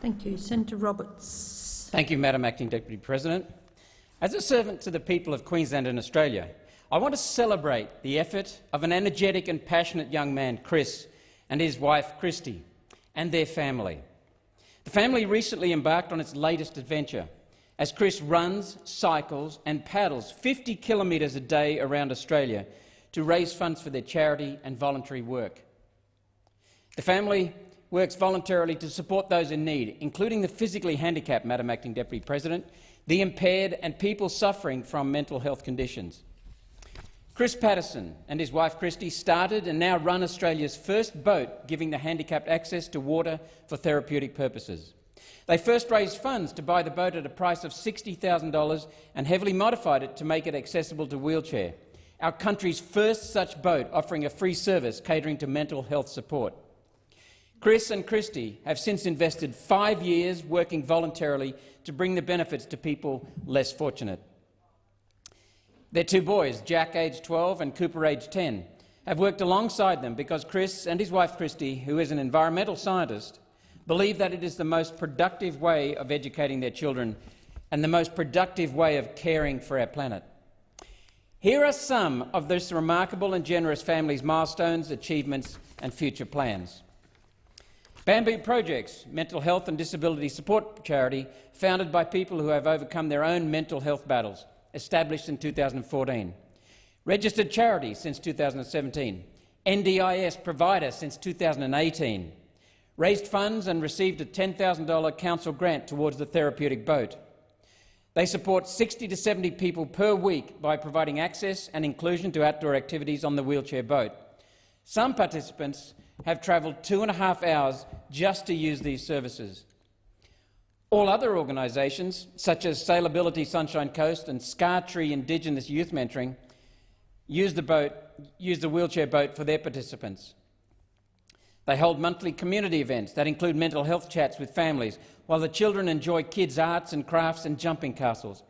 Thank you. Senator Roberts. Thank you, Madam Acting Deputy President. As a servant to the people of Queensland and Australia, I want to celebrate the effort of an energetic and passionate young man, Chris, and his wife, Kristy, and their family. The family recently embarked on its latest adventure, as Chris runs, cycles and paddles 50 kilometres a day around Australia to raise funds for their charity and voluntary work. The family works voluntarily to support those in need, including the physically handicapped, Madam Acting Deputy President, the impaired and people suffering from mental health conditions. Chris Paterson and his wife Kristy started and now run Australia's first boat giving the handicapped access to water for therapeutic purposes. They first raised funds to buy the boat at a price of $60,000 and heavily modified it to make it accessible to wheelchair, our country's first such boat offering a free service catering to mental health support. Chris and Kristy have since invested 5 years working voluntarily to bring the benefits to people less fortunate. Their two boys, Jack, aged 12, and Cooper, aged 10, have worked alongside them because Chris and his wife Kristy, who is an environmental scientist, believe that it is the most productive way of educating their children and the most productive way of caring for our planet. Here are some of this remarkable and generous family's milestones, achievements and future plans. Bamboo Projects, mental health and disability support charity founded by people who have overcome their own mental health battles, established in 2014. Registered Charities since 2017. NDIS provider since 2018. Raised funds and received a $10,000 council grant towards the therapeutic boat. They support 60 to 70 people per week by providing access and inclusion to outdoor activities on the wheelchair boat. Some participants have travelled 2.5 hours just to use these services. All other organisations, such as Sailability Sunshine Coast and Scar Tree Indigenous Youth Mentoring, use the wheelchair boat for their participants. They hold monthly community events that include mental health chats with families, while the children enjoy kids' arts and crafts and jumping castles.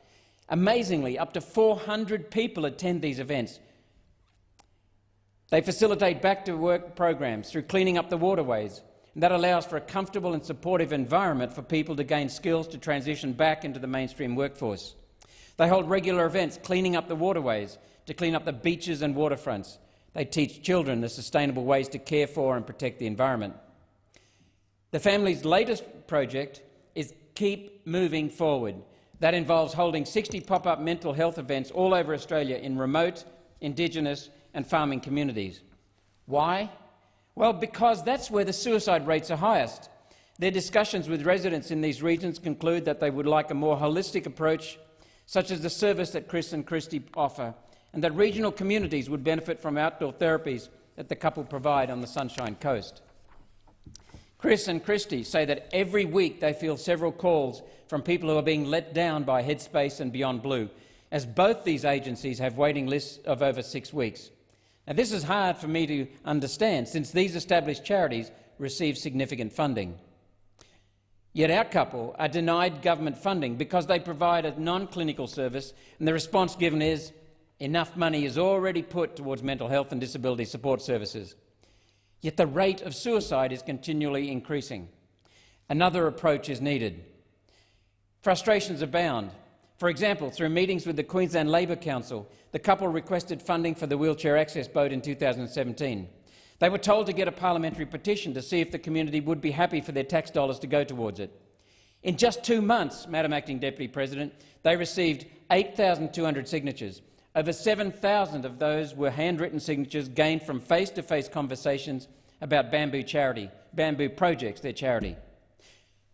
Amazingly, up to 400 people attend these events. They facilitate back-to-work programs through cleaning up the waterways, and that allows for a comfortable and supportive environment for people to gain skills to transition back into the mainstream workforce. They hold regular events cleaning up the waterways to clean up the beaches and waterfronts. They teach children the sustainable ways to care for and protect the environment. The family's latest project is Keep Moving Forward. That involves holding 60 pop-up mental health events all over Australia in remote, Indigenous and farming communities. Why? Well, because that's where the suicide rates are highest. Their discussions with residents in these regions conclude that they would like a more holistic approach, such as the service that Chris and Kristy offer, and that regional communities would benefit from outdoor therapies that the couple provide on the Sunshine Coast. Chris and Kristy say that every week they feel several calls from people who are being let down by Headspace and Beyond Blue, as both these agencies have waiting lists of over 6 weeks. Now, this is hard for me to understand, since these established charities receive significant funding. Yet our couple are denied government funding because they provide a non-clinical service, and the response given is, enough money is already put towards mental health and disability support services. Yet the rate of suicide is continually increasing. Another approach is needed. Frustrations abound. For example, through meetings with the Queensland Labor Council, the couple requested funding for the wheelchair access boat in 2017. They were told to get a parliamentary petition to see if the community would be happy for their tax dollars to go towards it. In just 2 months, Madam Acting Deputy President, they received 8,200 signatures. Over 7,000 of those were handwritten signatures gained from face-to-face conversations about Bamboo Projects, their charity.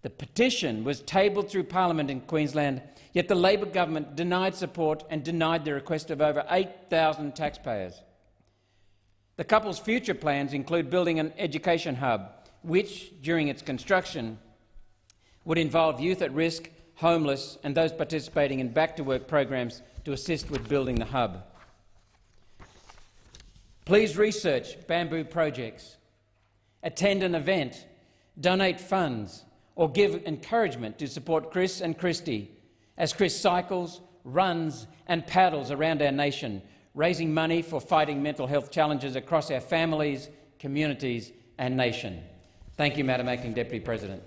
The petition was tabled through Parliament in Queensland, yet the Labor government denied support and denied the request of over 8,000 taxpayers. The couple's future plans include building an education hub, which, during its construction, would involve youth at risk, homeless and those participating in back-to-work programs to assist with building the hub. Please research Bamboo Projects, attend an event, donate funds, or give encouragement to support Chris and Kristy as Chris cycles, runs and paddles around our nation, raising money for fighting mental health challenges across our families, communities and nation. Thank you, Madam Acting Deputy President.